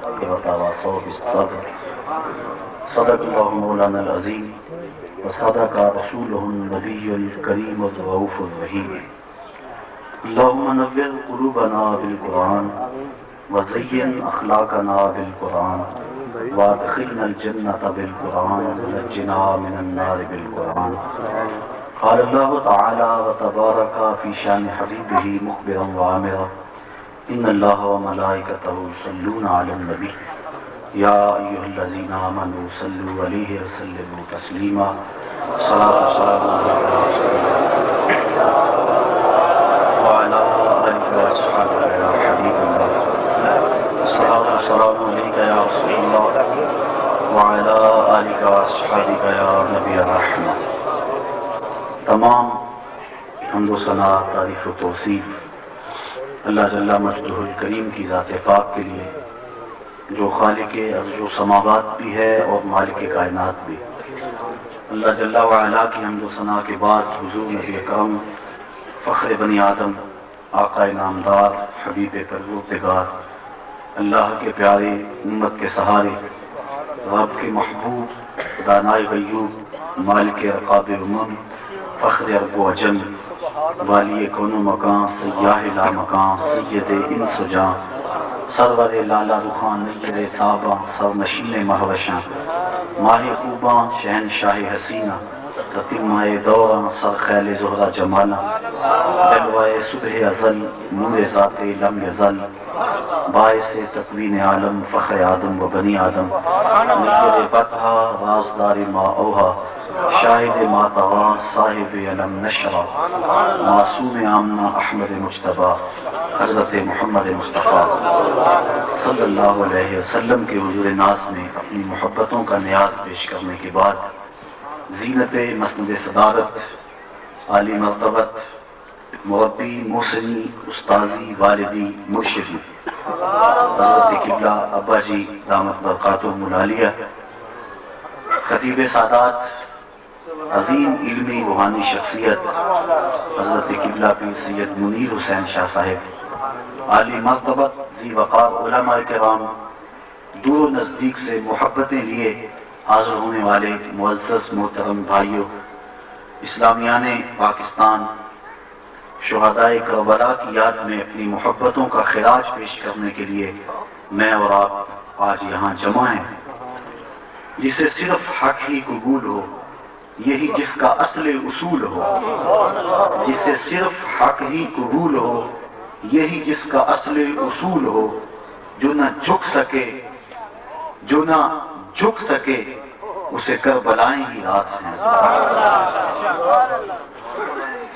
وتواصوا بالصبر صدق الله مولانا العظيم وصدق رسوله النبي الكريم الرؤوف الرحيم اللهم نور قلوبنا بالقرآن وزين أخلاقنا بالقرآن وادخلنا الجنة بالقرآن ونجنا من النار بالقرآن. قال الله تعالى وتبارك في شان حبيبه مخبرا وآمرا إن الله وملائكته يصلون على النبي يا أيها الذين آمنوا صلوا عليه وسلموا تسليما. صلاة والسلام وعلى آلك وأصحابك يا حبيب الله. صلاة والسلام عليك يا رسول الله وعلى آلك وأصحابك يا نبي الرحمة. تمام حمد و ثنا تعریف و توصیف اللہ جل مجدہ الکریم کی ذات پاک کے لیے جو خالق ارض و سماوات بھی ہے اور مالک کائنات بھی. اللہ جل وعلا کی حمد و ثنا کے بعد حضور نبی اکرم فخر بنی آدم آقا نامدار حبیب پروردگار اللہ کے پیارے امت کے سہارے رب کے محبوب دانائے غیوب مالک رقاب امم فخر ارب و عجم والی کون و مکان سیاہ لا مکان سید انس و جان سرور لالا رخان نیر تاباں سرنشین مہوشاں ماہ خوباں شہنشاہ حسینہ تتمہ دوراں سر خیل زہرہ جمالہ جلوہ صبح ازل نور ذات لم یزل باعث تکوین عالم فخر آدم و بنی آدم نیر فتحہ رازدار ما اوہا شاہد ما طغا صاحب علم نشرہ معصوم آمنہ احمد مجتبہ حضرت محمد مصطفیٰ صلی اللہ علیہ وسلم کے حضور ناز میں اپنی محبتوں کا نیاز پیش کرنے کے بعد زینت مسند صدارت عالی مرتبت مربی موسنی استاذی والدی مرشدی حضرت قبلہ ابا جی دامت برکاتہم العالیہ خطیب سادات عظیم علمی روحانی شخصیت حضرت قبلہ پیر سید منیر حسین شاہ صاحب عالی مرتبت ذی وقار علماء کرام دور و نزدیک سے محبتیں لیے حاضر ہونے والے معزز محترم بھائیوں اسلامیان پاکستان شہدائے کربلا کی یاد میں اپنی محبتوں کا خراج پیش کرنے کے لیے میں اور آپ آج یہاں جمع ہیں. جسے صرف حق ہی قبول ہو یہی جس کا اصل اصول ہو. جسے صرف حق ہی قبول ہو یہی جس کا اصل اصول ہو. جو نہ جھک سکے اسے کربلائیں ہی راز ہیں.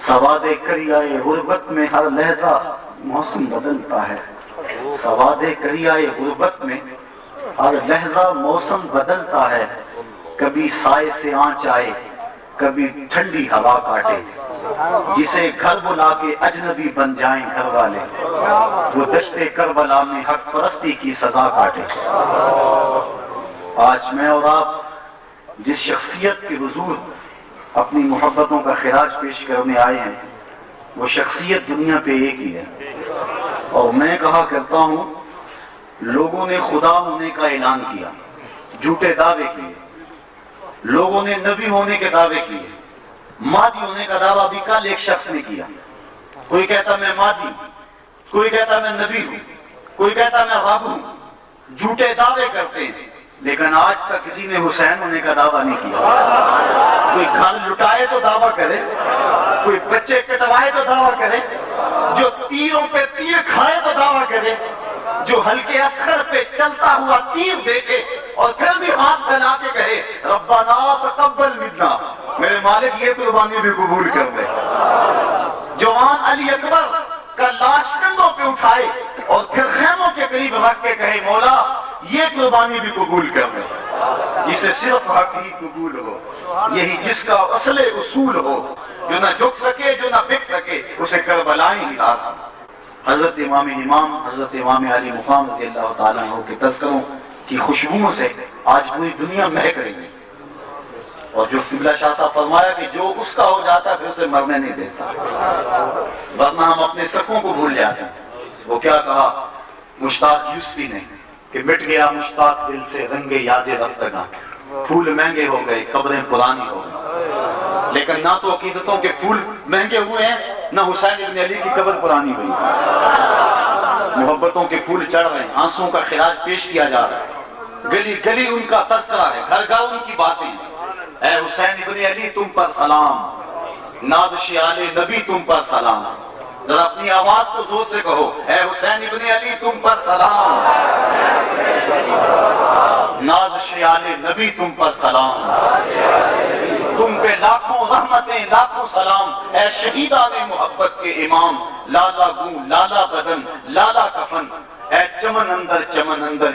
سواد کریائے غربت میں ہر لہجہ موسم بدلتا ہے. سواد کریائے غربت میں ہر لہجہ موسم بدلتا ہے. کبھی سائے سے آنچ آئے کبھی ٹھنڈی ہوا کاٹے. جسے گھر بلا کے اجنبی بن جائیں گھر والے وہ دشت کربلا میں حق پرستی کی سزا کاٹے. آج میں اور آپ جس شخصیت کے حضور اپنی محبتوں کا خراج پیش کرنے آئے ہیں وہ شخصیت دنیا پہ ایک ہی ہے. اور میں کہا کرتا ہوں لوگوں نے خدا ہونے کا اعلان کیا, جھوٹے دعوے کیے. لوگوں نے نبی ہونے کے دعوے کیے, مادی ہونے کا دعویٰ بھی کل ایک شخص نے کیا. کوئی کہتا میں مادی, کوئی کہتا میں نبی ہوں, کوئی کہتا میں رب ہوں. جھوٹے دعوے کرتے ہیں لیکن آج تک کسی نے حسین ہونے کا دعویٰ نہیں کیا. کوئی گھر لٹائے تو دعویٰ کرے, کوئی بچے کٹوائے تو دعویٰ کرے, جو تیروں پہ تیر کھائے تو دعویٰ کرے, جو ہلکے اصغر پہ چلتا ہوا تیر دیکھے اور پھر بھی ہاتھ پھیلا کے کہے ربنا تقبل منا, میرے مالک یہ قربانی بھی قبول کر لے. جوان علی اکبر کا لاش کندھوں پہ اٹھائے اور پھر خیموں کے قریب رکھ کے کہے مولا یہ قربانی بھی قبول کر لے. جسے صرف حق ہی قبول ہو یہی جس کا اصل اصول ہو. جو نہ جھک سکے جو نہ بک سکے اسے کربلائیں ہی راز. حضرت امام حضرت امام علی مقام رضی اللہ تعالیٰ عنہ کے تذکروں کی خوشبوؤں سے آج پوری دنیا مہک رہی ہے. اور جو قبلہ شاہ صاحب فرمایا کہ جو اس کا ہو جاتا پھر اسے مرنے نہیں دیتا, ورنہ ہم اپنے سکوں کو بھول جاتے ہیں. وہ کیا کہا مشتاق یوسفی نے, کہ مٹ گیا مشتاق دل سے رنگ یاد رفتگاں، پھول مہنگے ہو گئے قبریں پرانی ہو گئی۔ لیکن نہ تو عقیدتوں کے پھول مہنگے ہوئے ہیں، نہ حسین ابن علی کی قبر پرانی ہوئی۔ محبتوں کے پھول چڑھ رہے ہیں، آنسوں کا خراج پیش کیا جا رہا ہے، گلی گلی ان کا تذکرہ ہے، گھر گھر ان کی باتیں ہیں۔ اے حسین ابن علی تم پر سلام، نازش آل نبی تم پر سلام۔ ذرا اپنی آواز کو زور سے کہو، اے حسین ابن علی تم پر سلام، نازش آل نبی تم پر سلام، تم پہ لاکھوں رحمتیں لاکھوں سلام۔ اے شہیدان محبت کے امام، لالا گوں لالا بدن لالا کفن، اے چمن اندر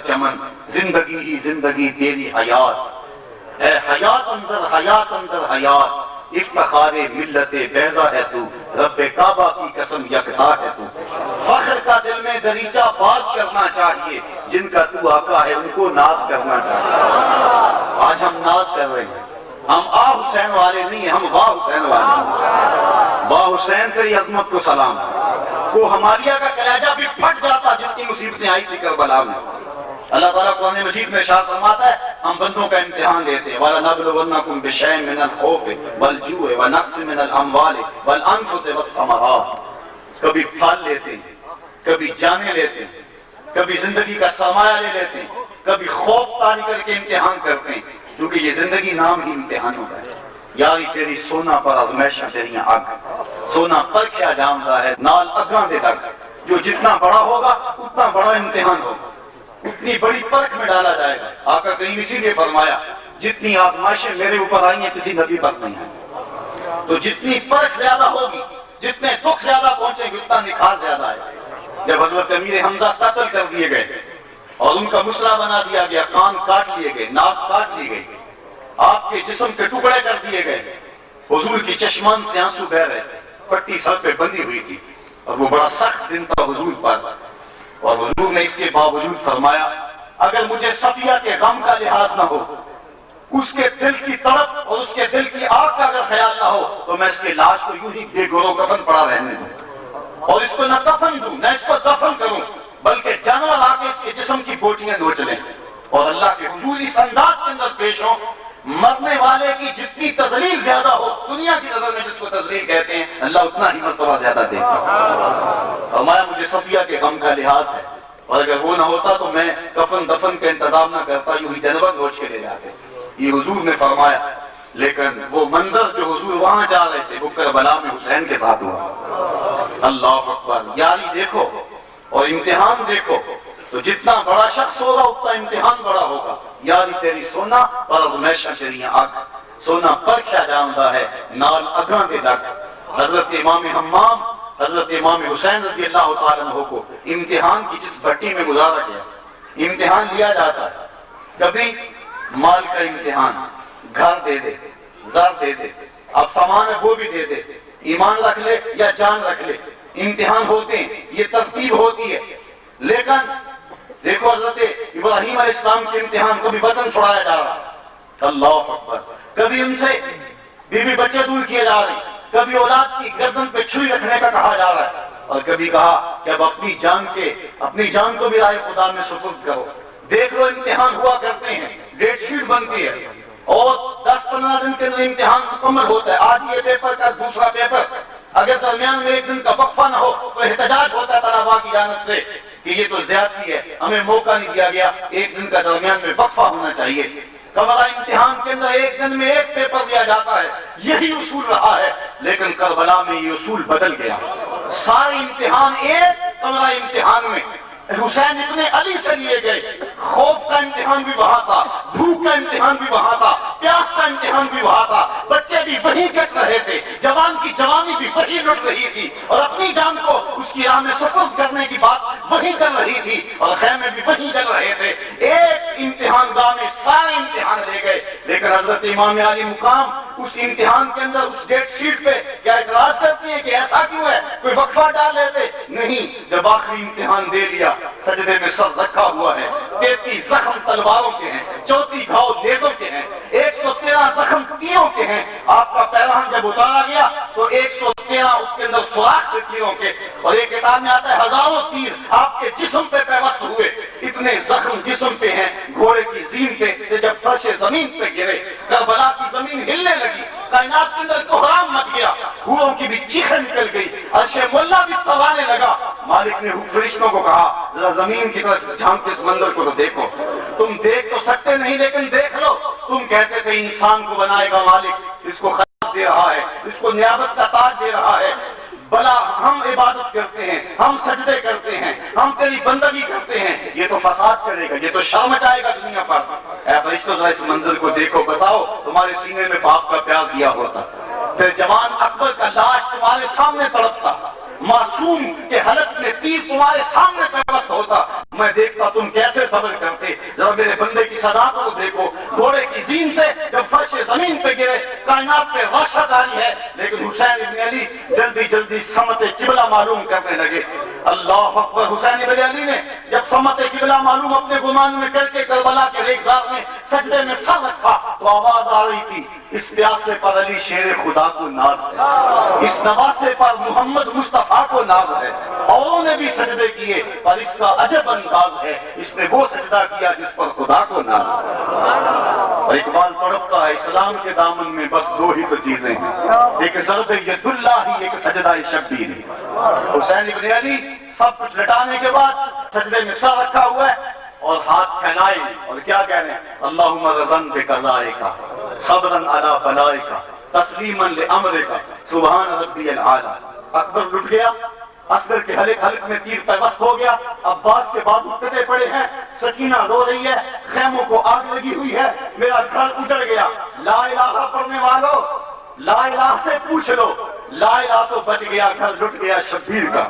چمن، زندگی ہی زندگی تیری حیات، اے حیات اندر حیات، افتخار ملت بیضا ہے تو، رب کعبہ کی قسم یکتا ہے تو۔ فخر کا دل میں دریچہ باز کرنا چاہیے، جن کا تو آقا ہے ان کو ناز کرنا چاہیے۔ آج ہم ناز کر رہے ہیں، ہم آ حسین والے نہیں ہیں، ہم واہ حسین والے ہیں۔ واہ حسین تیری عظمت کو سلام۔ کو ہماریہ کا کلیجہ بھی پھٹ جاتا جتنی مصیبتیں آئی تھی کربلا میں۔ اللہ تعالیٰ قرآن مجید میں ارشاد فرماتا ہے ہم بندوں کا امتحان لیتے ہیں، وَلَنَبْلُوَنَّكُمْ بِشَيْءٍ مِّنَ الْخَوْفِ وَالْجُوعِ وَنَقْصٍ مِّنَ الْأَمْوَالِ وَالْأَنفُسِ وَالثَّمَرَاتِ۔ کبھی پھل لیتے ہیں، کبھی جانیں لیتے ہیں، کبھی زندگی کا سرمایہ لے لیتے ہیں، کبھی خوف طاری کر کے امتحان کرتے ہیں، کیونکہ یہ زندگی نام ہی امتحانوں کا ہے۔ یاری تیری سونا پر آزمائشاں تیریاں اگ، سونا پرکھیا جاندا ہے نال اگاں دے ڈگ۔ جو جتنا بڑا ہوگا اتنا بڑا امتحان ہوگا، اتنی بڑی پرکھ میں ڈالا جائے گا۔ آقا کریم اسی لیے فرمایا جتنی آزمائشیں میرے اوپر آئی ہیں کسی نبی پر نہیں آئی۔ تو جتنی پرکھ زیادہ ہوگی، جتنے دکھ زیادہ پہنچیں گے اتنا نکھار زیادہ ہے۔ جب حضرت امیر حمزہ قتل کر دیے گئے اور ان کا مسئلہ بنا دیا گیا، کان کاٹ لیے گئے، ناک کاٹ لی گئی، آپ کے جسم کے ٹکڑے کر دیے گئے، حضور کی چشمان سے آنسو بہ رہے تھے، پٹی سر پہ بندھی ہوئی تھی اور وہ بڑا سخت دن تھا حضور پر، اور حضور نے اس کے باوجود فرمایا اگر مجھے صفیہ کے غم کا لحاظ نہ ہو، اس کے دل کی تڑپ اور اس کے دل کی آگ کا اگر خیال نہ ہو تو میں اس کے لاش کو یوں ہی بے گورو کفن پڑا رہنے دوں، اور اس کو نہ کفن دوں نہ اس کو دفن کروں، بلکہ جانور آ کے اس کے جسم کی بوٹیاں نوچ لیں اور اللہ کے حضور اس انداز کے اندر پیش ہوں۔ مرنے والے کی جتنی تذلیل زیادہ ہو، دنیا کی نظر میں جس کو تذلیل کہتے ہیں، اللہ اتنا ہی مرتبہ زیادہ دیتا ہے۔ فرمایا مجھے صفیہ کے غم کا لحاظ ہے، اور اگر وہ نہ ہوتا تو میں کفن دفن کا انتظام نہ کرتا، یوں ہی جانور نوچ کے لے جاتے۔ یہ حضور نے فرمایا، لیکن وہ منظر جو حضور وہاں جا رہے تھے وہ کربلا میں حسین کے ساتھ ہوا۔ اللہ اکبر، یاری دیکھو اور امتحان دیکھو، تو جتنا بڑا شخص ہوگا اتنا امتحان بڑا ہوگا۔ یاری تیری سونا اور آزمائشاں تیریاں آگ، سونا پرکھیا جاندا ہے نال اگاں دے ڈگ۔ حضرت امام حمام حضرت امام حسین رضی اللہ تعالیٰ عنہ کو امتحان کی جس بھٹی میں گزارا گیا، امتحان لیا جاتا ہے، کبھی مال کا امتحان، گھر دے دے، زر دے دے، اب سامان ہے وہ بھی دے دے، ایمان رکھ لے یا جان رکھ لے، امتحان ہوتے ہیں، یہ ترتیب ہوتی ہے۔ لیکن دیکھو حضرت ابراہیم علیہ السلام کے امتحان، کبھی بدن چھڑایا جا رہا، اللہ اکبر، کبھی ان سے بیوی بچے دور کیے جا رہے ہیں، کبھی اولاد کی گردن پہ چھری رکھنے کا کہا جا رہا ہے، اور کبھی کہا کہ اب اپنی جان کو بھی رائے خدا میں سپرد کرو۔ دیکھ لو امتحان ہوا کرتے ہیں، ڈیٹ شیٹ بنتی ہے اور 10-15 دن کے اندر امتحان مکمل ہوتا ہے، آج یہ پیپر کا دوسرا پیپر، اگر درمیان میں ایک دن کا وقفہ نہ ہو تو احتجاج ہوتا ہے طلباء کی جانب سے کہ یہ تو زیادتی ہے، ہمیں موقع نہیں دیا گیا، ایک دن کا درمیان میں وقفہ ہونا چاہیے۔ کربلا امتحان کے اندر ایک دن میں ایک پیپر دیا جاتا ہے، یہی اصول رہا ہے، لیکن کربلا میں یہ اصول بدل گیا۔ سارے امتحان ایک، کربلا امتحان میں حسین ابن علی سے لیے گئے، خوف کا امتحان بھی وہاں تھا، بھوک کا امتحان بھی وہاں تھا، پیاس کا امتحان بھی وہاں تھا، بچے بھی وہیں کٹ رہے تھے، جوان کی جوانی بھی وہیں لٹ رہی تھی، اور اپنی جان کو اس کی راہ میں سپرد کرنے کی بات وہیں چل رہی تھی، اور خیمے بھی وہیں چل رہے تھے۔ ایک امتحان گاہ میں سارے امتحان لے گئے، لیکن حضرت امام علی مقام اس امتحان کے اندر اس ڈیٹ شیٹ پہ کیا اعتراض کرتی ہے کہ ایسا کیوں ہے، کوئی وقفہ ڈال لیتے؟ نہیں، جب آخری امتحان دے دیا، سجدے میں سر رکھا ہوا ہے، 33 زخم تلواروں کے ہیں، 34 گھاؤ نیزوں کے ہیں، 113 زخم تیروں کے ہیں۔ آپ کا پیراہن جب اتارا گیا تو 113 اس کے اندر سوراخ تھے تیروں کے، اور ایک کتاب میں آتا ہے ہزاروں تیر آپ کے جسم پہ پیوست ہوئے، اتنے زخم جسم کی بھی چیخیں نکل گئی، عرش مولا بھی چلانے لگا۔ مالک نے فرشتوں کو کہا ذرا زمین کی طرف جھانک کے اس منظر کو تو دیکھو، تم دیکھ تو سکتے نہیں لیکن دیکھ لو۔ تم کہتے تھے انسان کو بنائے گا مالک، اس کو خلاف دے رہا ہے، اس کو نیابت کا تاج دے رہا ہے، بلا ہم عبادت کرتے ہیں، ہم سجدے کرتے ہیں، ہم تیری بندگی کرتے ہیں، یہ تو فساد کرے گا، یہ تو شرم مچائے گا دنیا پر۔ اے فرشتوں ذرا اس منظر کو دیکھو، بتاؤ تمہارے سینے میں باپ کا پیار دیا ہوتا، پھر جوان اکبر کا لاش تمہارے سامنے تڑپتا، معصوم کے حلق میں تیر تمہارے سامنے پیوست ہوتا، میں دیکھتا تم کیسے صبر کرتے۔ ذرا میرے بندے کی سزا کو دیکھو، گھوڑے کی زین سے جب فرش زمین پہ گرے کائنات پہ روشہ جاری ہے، لیکن حسین ابن علی جلدی جلدی سمت قبلہ معلوم کرنے لگے۔ اللہ اکبر۔ حسین ابن علی نے جب سمت قبلہ معلوم اپنے گمان میں کر کے کربلا کے ریگزار میں سجدے میں سر رکھا تو آواز آ رہی تھی، اس پیاسے پر علی شیر خدا کو ناز ہے، اس نواسے پر محمد مصطفیٰ کو ناز ہے۔ اوروں نے بھی سجدے کیے پر اس کا عجب انداز ہے، اس نے وہ سجدہ کیا جس پر خدا کو ناز ہے۔ اور اقبال تڑپتا ہے، اسلام کے دامن میں بس دو ہی تو چیزیں ہیں، ایک ضرب ید اللہ ہی، ایک سجدہ شبیر۔ حسین ابن علی سب کچھ لٹانے کے بعد سجدے میں سر رکھا ہوا ہے اور ہاتھ پھیلائے اور کیا کہہ رہے ہیں، اللہم رضن بقضائک صبرا علی بلائک تسلیما لامرک سبحان ربی الاعلی۔ اکبر لٹ گیا، اصغر کے حلق میں تیر پیوست ہو گیا، عباس کے بازو کٹے پڑے ہیں، سکینہ رو رہی ہے، خیموں کو آگ لگی ہوئی ہے، میرا گھر اجڑ گیا۔ لا الہ پڑھنے والوں لا الہ سے پوچھ لو، لا الہ تو بچ گیا، گھر لٹ گیا شبیر کا۔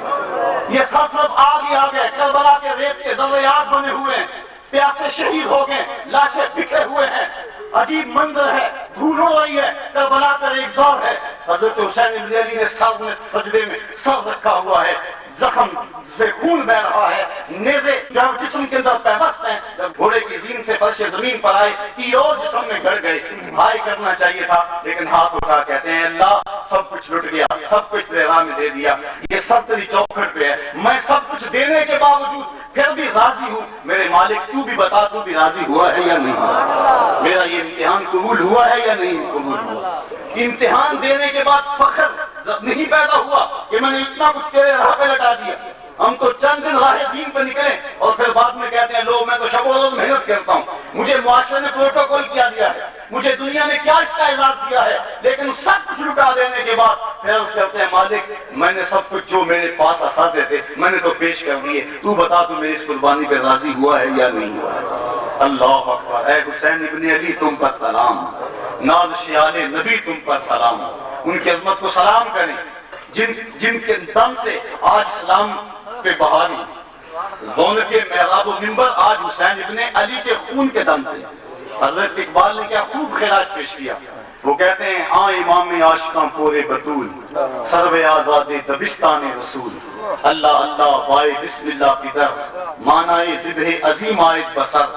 یہ سب آگ ہی آ گئے، کربلا کے ریت کے ذرے آگ بنے ہوئے ہیں، پیاسے شہید ہو گئے، لاشیں بکھرے ہوئے ہیں، عجیب منظر ہے، دھول اڑ رہی ہے، کربلا کا ریگزار ہے۔ حضرت حسین ابن علی نے سر میں سجدے میں سر رکھا ہوا ہے، زخم سے خون بہ رہا ہے، نیزے جب جسم کے اندر پیوست ہیں، جب گھوڑے کی زین سے فرش زمین پر آئے تیر اور جسم میں گڑ گئے۔ ہائے کرنا چاہیے تھا لیکن ہاتھ اٹھا کہتے ہیں اللہ سب کچھ لٹ گیا، سب کچھ تیرے راہ میں دے دیا، یہ سب تیری چوکھٹ پہ ہے، میں سب کچھ دینے کے باوجود پھر بھی راضی ہوں، میرے مالک تو بھی بتا تو بھی راضی ہوا ہے یا نہیں ہوا، میرا یہ امتحان قبول ہوا ہے یا نہیں قبول ہوا۔ امتحان دینے کے بعد فخر نہیں پیدا ہوا کہ میں نے اتنا کچھ تیرے راہ پہ لٹا دیا۔ ہم تو چند دن راہ دین پہ نکلے اور پھر بعد میں کہتے ہیں لوگ میں تو شب و روز محنت کرتا ہوں، مجھے معاشرے نے پروٹوکول کیا دیا ہے، مجھے دنیا نے کیا اس کا اعزاز دیا ہے، لیکن سب کچھ لٹا دینے کے بعد پھر اس کہتے ہیں مالک میں نے سب کچھ جو میرے پاس اساسے تھے میں نے تو پیش کر دیے، تو بتا تو میری اس قربانی پہ راضی ہوا ہے یا نہیں ہوا۔ اللہ اکبر۔ اے حسین ابن علی تم پر سلام، ناز شیال نبی تم پر سلام، ان کی عظمت کو سلام کریں جن کے دم سے آج اسلام پہ بہاری، رونق محراب و منبر آج حسین ابن علی کے خون کے دم سے۔ حضرت اقبال نے کیا خوب خراج پیش کیا، وہ کہتے ہیں آ امام عاشقاں پورے بطول سرو آزاد دبستان رسول، اللہ اللہ وائے بسم اللہ کی در مانائے ذبح عظیم آئے بسر،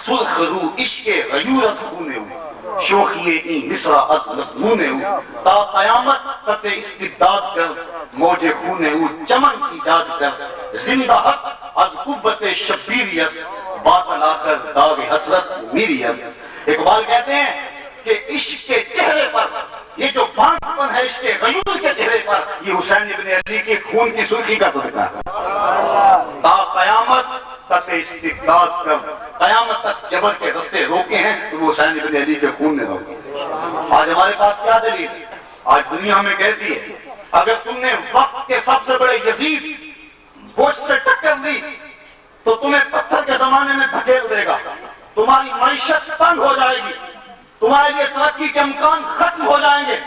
سرخ رو عشق غیور از خونے ہوں شوخی این مصرع از مضمونے ہوں، تا قیامت قطع استبداد کر موج خونے ہوں چمن ایجاد کر، زندہ حق از قوت شبیری است باطل آ کر داغ حسرت میری است۔ اقبال کہتے ہیں کہ عشق کے چہرے پر یہ جو بانک پن ہے، عشق غیور کے چہرے پر یہ حسین ابن علی کے خون کی سرخی کا صدقہ ہے۔ تا قیامت قطع استبداد کر، قیامت تک جبر کے رستے روکے ہیں تو وہ حسین ابن علی کے خون نے روکے۔ آج ہمارے پاس کیا دلیل ہے؟ آج دنیا ہمیں کہتی ہے اگر تم نے وقت کے سب سے بڑے یزید بوجھ سے ٹکر لی تو تمہیں پتھر کے زمانے میں دھکیل دے گا، تمہاری معیشت تنگ ہو جائے گی، تمہارے لیے ترقی کے امکان ختم ہو جائیں گے،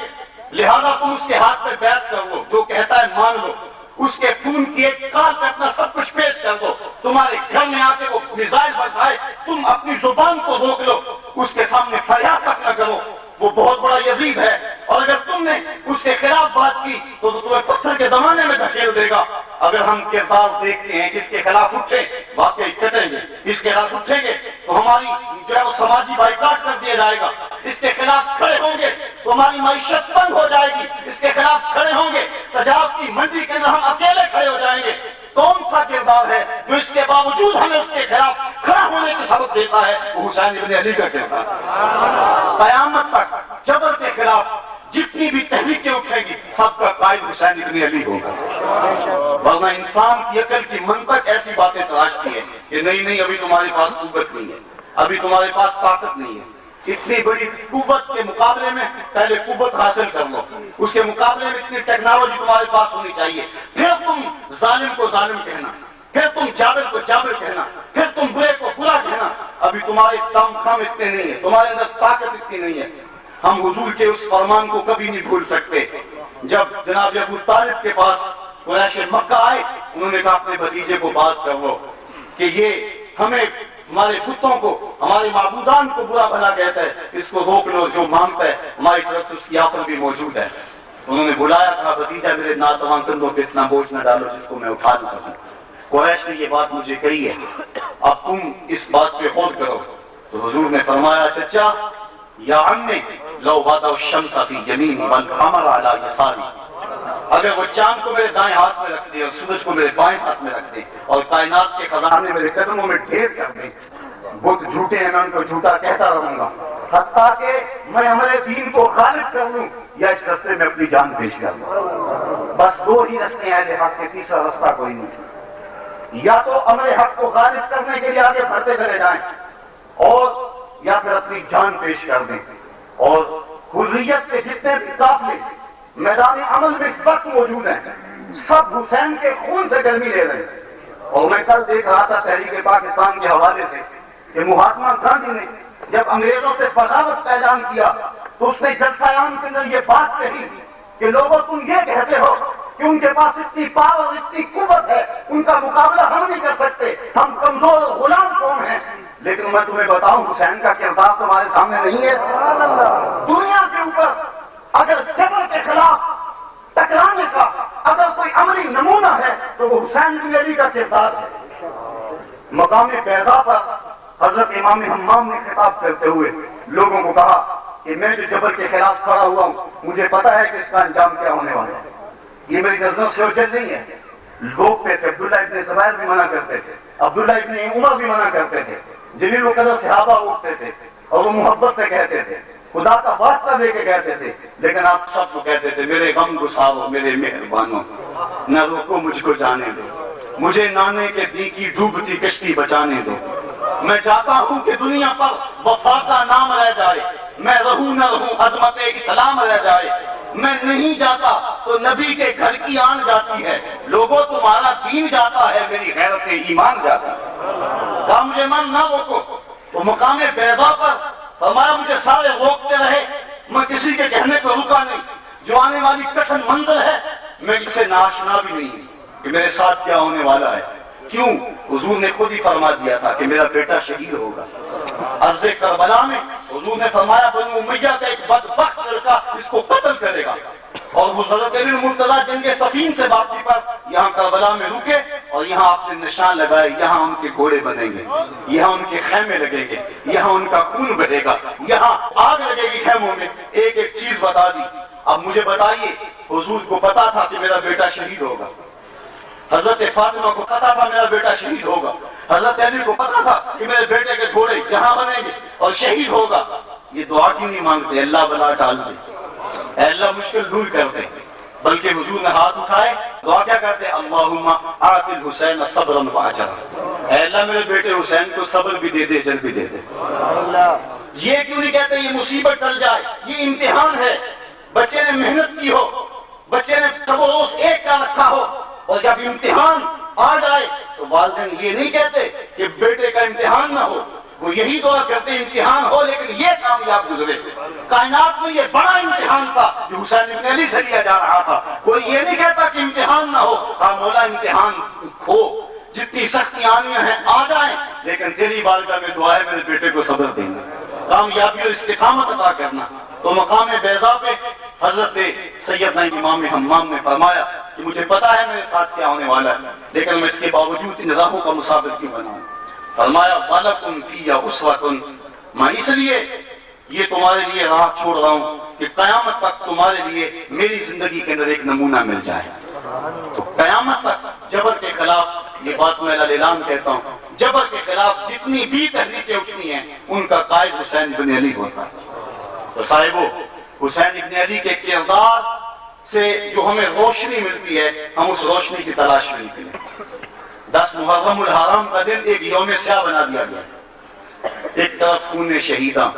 لہذا تم اس کے ہاتھ پہ بیعت کر لو، جو کہتا ہے مان لو، اس کے خون کی ایک کال پہ اپنا سب کچھ پیش کر دو، تمہارے گھر میں آ کے وہ میزائل برسائے تم اپنی زبان کو روک لو، اس کے سامنے فریاد تک نہ کرو، وہ بہت بڑا یزید ہے، اور اگر تم نے اس کے خلاف بات کی تو تمہیں پتھر کے زمانے میں دھکیل دے گا۔ اگر ہم کردار دیکھتے ہیں کہ اس کے خلاف اٹھے واقعی کٹیں گے، اس کے خلاف اٹھیں گے تو ہماری جو ہے وہ سماجی بائیکاٹ کر دیا جائے گا، اس کے خلاف کھڑے ہوں گے تو ہماری معیشت بند ہو جائے گی، اس کے خلاف کھڑے ہوں گے تجارت کی منڈی کے اندر ہم اکیلے کھڑے ہو جائیں گے۔ کون سا کردار ہے جو اس کے باوجود ہمیں اس کے خلاف کھڑا ہونے کی سبق دیتا ہے؟ وہ حسین ابن علی کا کردار۔ قیامت تک جبر کے خلاف جتنی بھی تحریکیں اٹھیں گی سب کا قائد قائد حسین ابن علی ہوگا، ورنہ انسان کی عقل کی منطق ایسی باتیں تراشتی ہے کہ نہیں ابھی تمہارے پاس قوت نہیں ہے، ابھی تمہارے پاس طاقت نہیں ہے، اتنی بڑی قوت کے مقابلے میں پہلے قوت حاصل کر لو، اس کے مقابلے میں اتنی ٹیکنالوجی تمہارے پاس ہونی چاہیے، پھر تم ظالم کو ظالم کہنا، پھر تم جابر کو جابر کہنا، پھر تم برے کو برا کہنا۔ ابھی تمہارے دم خم اتنے نہیں ہے، تمہارے اندر طاقت اتنی نہیں ہے۔ ہم حضور کے اس فرمان کو کبھی نہیں بھول سکتے۔ جب جناب ابو طالب کے پاس قریش مکہ آئے، انہوں نے کہا اپنے بھتیجے کو باز کر لو کہ یہ ہمیں ہمارے بتوں کو، ہمارے معبودان کو برا بھلا کہتا ہے، اس کو روک لو، جو مانگتا ہے ہماری طرف سے اس کی آفر بھی موجود ہے۔ انہوں نے بلایا تھا، بھتیجا میرے ناتواں کندھوں پہ اتنا بوجھ نہ ڈالو جس کو میں اٹھا نہ سکوں۔ قریش نے یہ بات مجھے کہی ہے، اب تم اس بات پہ غور کرو۔ تو حضور نے فرمایا چچا یا عمی لو وضع الشمس فی یمینی والقمر علی یساری، اگر وہ چاند کو میرے دائیں ہاتھ میں رکھ دے اور سورج کو میرے بائیں ہاتھ میں رکھ دے اور کائنات کے خزانے میرے قدموں میں ڈھیر کر دے، بت جھوٹے ہیں میں ان کو جھوٹا کہتا رہوں گا حتیٰ کہ میں ہمارے دین کو غالب کر لوں یا اس رستے میں اپنی جان پیش کر لوں۔ بس دو ہی رستے ہیں اہل حق کے، تیسرا رستہ کوئی نہیں۔ یا تو امر حق کو غالب کرنے کے لیے آگے بڑھتے چلے جائیں اور یا پھر اپنی جان پیش کر دیں۔ اور حریت کے جتنے بھی قافلے میدان عمل میں اس وقت موجود ہیں، سب حسین کے خون سے گرمی لے رہے ہیں۔ اور میں کل دیکھ رہا تھا تحریک پاکستان کے حوالے سے کہ مہاتما گاندھی نے جب انگریزوں سے بغاوت کا اعلان کیا تو اس نے جلسہ عام کے اندر یہ بات کہی کہ لوگوں تم یہ کہتے ہو کہ ان کے پاس اتنی پاور اتنی قوت ہے، ان کا مقابلہ ہم نہیں کر سکتے، ہم کمزور غلام قوم ہیں، لیکن میں تمہیں بتاؤں حسین کا کردار تمہارے سامنے نہیں ہے۔ دنیا کے اوپر اگر جبر کے خلاف ٹکرانے کا اگر کوئی عملی نمونہ ہے تو وہ حسین بن علی کا کردار ہے۔ مقام بیضا پر حضرت امام حمام نے خطاب کرتے ہوئے لوگوں کو کہا کہ میں جو جبر کے خلاف کھڑا ہوا ہوں، مجھے پتا ہے کہ اس کا انجام کیا ہونے والا ہے، یہ میری نظروں سے اوجھل نہیں ہے۔ لوگ کہتے عبداللہ ابن زبیر بھی منع کرتے تھے، عبداللہ ابن عمر بھی منع کرتے تھے، جلیل القدر صحابہ اٹھتے تھے اور وہ محبت سے کہتے تھے، خدا کا واسطہ دے کے کہتے تھے، لیکن آپ سب کو کہتے تھے میرے غم گسارو میرے مہربانوں، نہ روکو مجھ کو جانے دو، مجھے نانے کے دی کی ڈوبتی کشتی بچانے دو، میں چاہتا ہوں کہ دنیا پر وفا کا نام رہ جائے، میں رہوں نہ رہوں عظمت اسلام رہ جائے، میں نہیں جاتا تو نبی کے گھر کی آن جاتی ہے، لوگوں تمہارا دین جاتا ہے میری غیرت ایمان جاتا ہے، کہا مجھے من نہ روکو۔ وہ مقام بیضا پر فرمایا مجھے سارے روکتے رہے، میں کسی کے کہنے پہ رکا نہیں، جو آنے والی کٹھن منظر ہے میں اس سے ناشنا بھی نہیں کہ میرے ساتھ کیا ہونے والا ہے۔ کیوں؟ حضور نے خود ہی فرما دیا تھا کہ میرا بیٹا شہید ہوگا۔ عرض کربلا میں حضور نے فرمایا بنو امیہ کا ایک بدبخت لڑکا اس کو قتل کرے گا، اور حضرت علی مرتضیٰ جنگ صفین سے واپسی پر یہاں کربلا میں رکے اور یہاں آپ نے نشان لگائے، یہاں ان کے گھوڑے بنیں گے، یہاں ان کے خیمے لگیں گے، یہاں ان کا خون بہے گا، یہاں آگ لگے گی خیموں میں۔ ایک ایک چیز بتا دی۔ اب مجھے بتائیے حضور کو پتا تھا کہ میرا بیٹا شہید ہوگا، حضرت فاطمہ کو پتا تھا میرا بیٹا شہید ہوگا، حضرت علی کو پتا تھا کہ میرے بیٹے کے گھوڑے یہاں بنیں گے اور شہید ہوگا۔ یہ دعا کیوں نہیں مانگتے اللہ بلا ٹال دے، اے اللہ مشکل دور کر دے، بلکہ حضور نے ہاتھ اٹھائے دعا کیا کرتے اللہم آت الحسین صبرا واجرا، اے اللہ میرے بیٹے حسین کو صبر بھی دے دے اجر بھی دے دے۔ یہ کیوں نہیں کہتے یہ مصیبت ٹل جائے، یہ امتحان ہے، بچے نے محنت کی ہو، بچے نے سب روز ایک کا رکھا ہو، اور جب امتحان آ جائے تو والدین یہ نہیں کہتے کہ بیٹے کا امتحان نہ ہو، وہ یہی دعا کرتے امتحان ہو لیکن یہ کامیاب گزرے۔ کائنات میں یہ بڑا امتحان تھا جو حسین ابن علی سے لیا جا رہا تھا، کوئی یہ نہیں کہتا کہ امتحان نہ ہو، ہاں مولا امتحان ہو، جتنی سختی آنیاں ہیں آ جائیں، لیکن تیری بارگاہ میں دعا ہے میرے بیٹے کو صبر دینا، کامیابی اور استقامت عطا کرنا۔ تو مقام بیضا پہ حضرت سیدنا امام حمام نے فرمایا کہ مجھے پتا ہے میرے ساتھ کیا ہونے والا ہے، لیکن میں اس کے باوجود ان راہوں کا مسافر کیوں بناؤں۔ فرمایا وَلَكُمْ فِيَّ أُسْوَةٌ، میں اس لیے یہ تمہارے لیے راہ چھوڑ رہا ہوں کہ قیامت تک تمہارے لیے میری زندگی کے اندر ایک نمونہ مل جائے۔ تو قیامت تک جبر کے خلاف یہ بات میں اعلان کہتا ہوں، جبر کے خلاف جتنی بھی تحریکیں اٹھنی ہیں ان کا قائد حسین بن علی ہوتا ہے۔ تو صاحبو حسین ابن علی کے کردار سے جو ہمیں روشنی ملتی ہے ہم اس روشنی کی تلاش میں نکلیں۔ 10 محرم الحرام کا دن ایک یوم سیاہ بنا دیا گیا، ایک طرف خون شہیداں،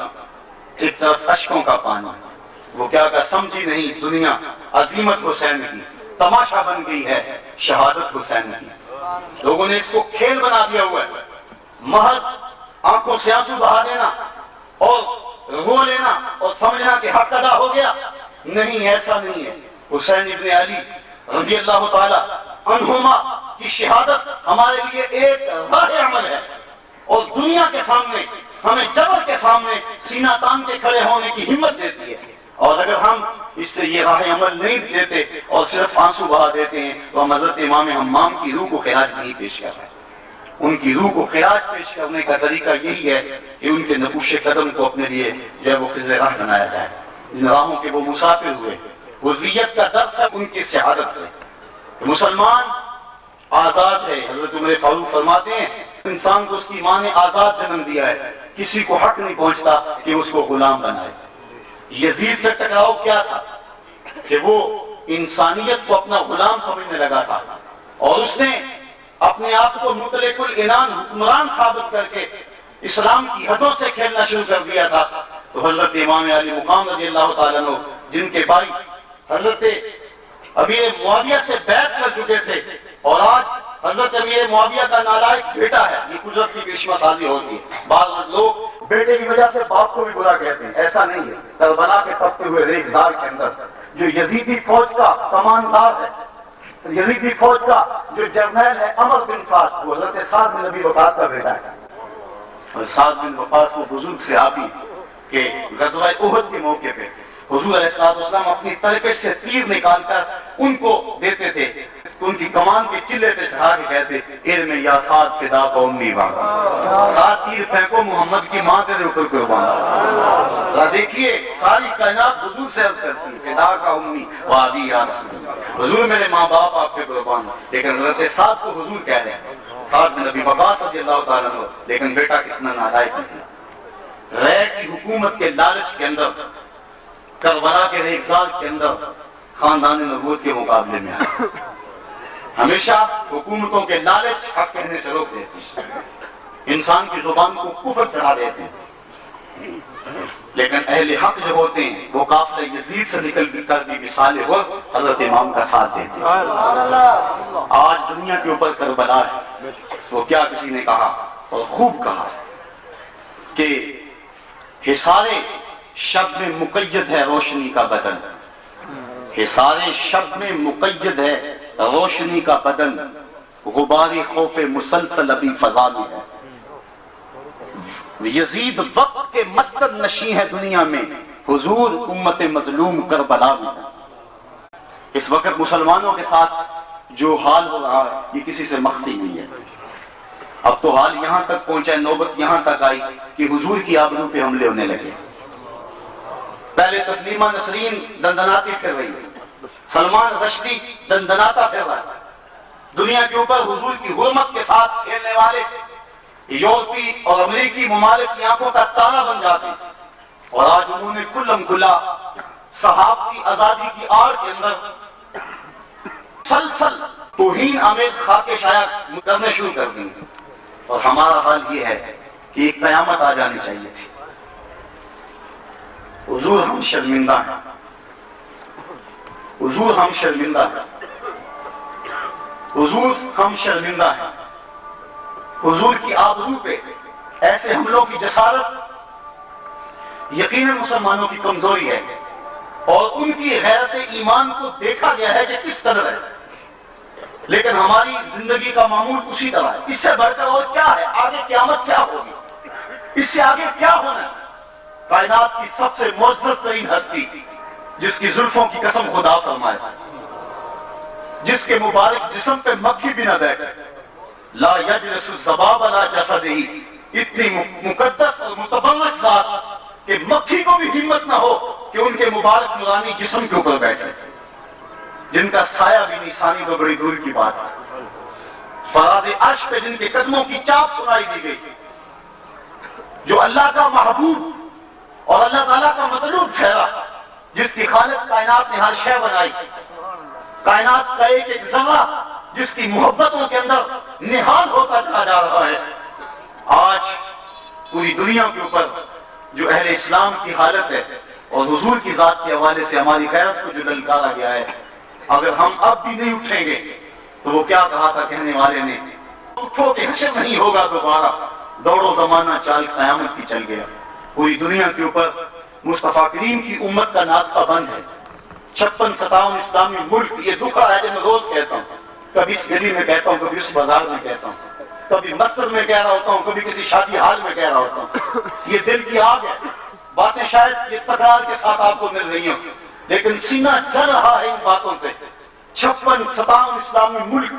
ایک طرف اشکوں کا پانی۔ وہ کیا سمجھی نہیں دنیا عظیمت حسین کی، تماشا بن گئی ہے شہادت حسین کی۔ لوگوں نے اس کو کھیل بنا دیا ہوا ہے، محض آنکھوں سے آنسو بہا دینا اور رو لینا اور سمجھنا کہ حق ادا ہو گیا۔ نہیں، ایسا نہیں ہے۔ حسین ابن علی رضی اللہ تعالی عنہما کی شہادت ہمارے لیے ایک راہ عمل ہے، اور دنیا کے سامنے ہمیں جبر کے سامنے سینہ تان کے کھڑے ہونے کی ہمت دیتی ہے۔ اور اگر ہم اس سے یہ راہ عمل نہیں دیتے اور صرف آنسو بہا دیتے ہیں تو ہم حضرت امام حمام کی روح کو خراج نہیں پیش کر رہے۔ ان کی روح کو خراج پیش کرنے کا طریقہ یہی ہے کہ ان کے نقوش قدم کو اپنے لیے جو ہے وہ خضر راہ بنایا جائے، جن راہوں کے وہ مسافر ہوئے۔ حریت کا درس ہے ان کی شہادت سے کہ مسلمان آزاد ہے۔ حضرت عمر فاروق فرماتے ہیں انسان کو اس کی ماں نے آزاد جنم دیا ہے، کسی کو حق نہیں پہنچتا کہ اس کو غلام بنائے۔ یزید سے ٹکراؤ کیا تھا کہ وہ انسانیت کو اپنا غلام سمجھنے لگا تھا، اور اس نے اپنے آپ کو مطلق العنان حکمران ثابت کر کے اسلام کی حدوں سے کھیلنا شروع کر دیا تھا۔ تو حضرت امام علی مقام رضی اللہ تعالیٰ عنہ، جن کے بھائی حضرت امیر معاویہ سے بیعت کر چکے تھے، اور آج حضرت امیر معاویہ کا نالائق بیٹا ہے، یہ قدرت کی کرشمہ سازی ہوتی ہے۔ بعض لوگ بیٹے کی وجہ سے باپ کو بھی برا کہتے ہیں، ایسا نہیں ہے۔ کربلا کے تپتے ہوئے ریگزار کے اندر جو یزیدی فوج کا کماندار ہے، یزیدی فوج کا جو جرنیل ہے عمر بن سعد، وہ حضرت سعد بن نبی وقاص کا بیٹا ہے۔ اور سعد بن وقاص وہ بزرگ صحابی کہ غزوہ احد کے موقع پہ حضور علیہ السلام اپنی ترکش سے تیر نکال کر ان کو دیتے تھے، تو ان کی کمان کے چلے پہ چڑھا کے کہتے علم یا سعد فدا کا امی وان، سعد تیر پھینکو محمد کی ماں تیرے اوپر قربان۔ دیکھیے ساری کائنات حضور سے عرض کرتی ہے فدا کا امی وادی یا رسول اللہ، حضور میرے ماں باپ آپ کے قربان، لیکن حضرت سعد کو حضور کہہ رہے ہیں، سعد بن نبی وقاص رضی اللہ تعالیٰ عنہ۔ لیکن بیٹا کتنا نالائق ہے، رے کی حکومت کے لالچ کے اندر، کربلا کے ریگزار کے اندر خاندان نبوت کے مقابلے میں آیا۔ ہمیشہ حکومتوں کے لالچ حق کہنے سے روک دیتی ہے، انسان کی زبان کو کفر چڑھا دیتے ہیں، لیکن اہل حق جو ہوتے ہیں وہ قافلہ یزید سے نکل کر بھی مثال حضرت امام کا ساتھ دیتے ہیں۔ آج دنیا کے اوپر کربلا ہے، وہ کیا کسی نے کہا اور خوب کہا کہ حصار شب میں مقید ہے روشنی کا بدن، حصار شب میں مقید ہے روشنی کا بدن، غبار خوف مسلسل ابھی فضا میں ہے۔ یزید وقت کے مسند نشیں ہے دنیا میں، حضور امت مظلوم کربلا میں ہے۔ اس وقت مسلمانوں کے ساتھ جو حال ہو رہا ہے یہ کسی سے مخفی نہیں ہے۔ اب تو حال یہاں تک پہنچا ہے، نوبت یہاں تک آئی کہ حضور کی آبرو پہ حملے ہونے لگے۔ پہلے تسلیمہ نسرین دندناتی پھر رہی ہے، سلمان رشدی دندناتا پھر رہا ہے، دنیا کے اوپر حضور کی حرمت کے ساتھ کھیلنے والے یورپی اور امریکی ممالک کی آنکھوں کا تارا بن جاتے ہیں، اور آج انہوں نے کھلم کھلا صحافتی آزادی کی آڑ کے اندر مسلسل توہین آمیز خاکے شائع کرنے شروع کر دی، اور ہمارا حال یہ ہے کہ ایک قیامت آ جانی چاہیے تھی۔ حضور ہم شرمندہ ہیں، حضور ہم شرمندہ ہیں، حضور ہم شرمندہ ہیں۔ حضور کی آبرو پہ ایسے حملوں کی جسارت یقیناً مسلمانوں کی کمزوری ہے، اور ان کی غیرت ایمان کو دیکھا گیا ہے کہ کس قدر ہے، لیکن ہماری زندگی کا معمول اسی طرح ہے۔ اس سے بڑھ کر اور کیا ہے؟ آگے قیامت کیا ہوگی؟ اس سے آگے کیا ہونا ہے؟ کائنات کی سب سے معزز ترین ہستی جس کی زلفوں کی قسم خدا فرمائے، جس کے مبارک جسم پہ مکھی بھی نہ بیٹھے، لا یجلس الذباب علی جسدہ، اتنی مقدس اور متبرک ذات کہ مکھی کو بھی ہمت نہ ہو کہ ان کے مبارک نورانی جسم کے اوپر بیٹھے، جن کا سایہ بھی نہیں ثانی تو بڑی دور کی بات ہے، فراز عرش پہ جن کے قدموں کی چاپ سنائی دی گئی، جو اللہ کا محبوب اور اللہ تعالیٰ کا مطلوب ٹھہرا، جس کی خالق کائنات نے ہر شے بنائی، کائنات کا ایک ایک ذرہ جس کی محبتوں کے اندر نہال ہوتا چلا جا رہا ہے۔ آج پوری دنیا کے اوپر جو اہل اسلام کی حالت ہے اور حضور کی ذات کے حوالے سے ہماری غیرت کو جو للکارا گیا ہے، اگر ہم اب بھی نہیں اٹھیں گے تو وہ کیا کہا تھا کہنے والے نے، اٹھو کہ حشر نہیں ہوگا دوبارہ، دوڑو زمانہ چال قیامت کی چل گیا۔ پوری دنیا کے اوپر مصطفیٰ کریم کی امت کا ناطقہ بند ہے۔ 56-57 اسلامی ملک، یہ دکھا ہے جو میں روز کہتا ہوں، کبھی اس گلی میں کہتا ہوں، کبھی اس بازار میں کہتا ہوں، کبھی مسجد میں کہہ رہا ہوتا ہوں، کبھی کسی شادی حال میں کہہ رہا ہوتا ہوں۔ یہ دل کی آگ ہے، باتیں شاید یہ تکرار کے ساتھ آپ کو مل رہی ہوں، لیکن سینہ جل رہا ہے ان باتوں سے۔ 56-57 اسلامی ملک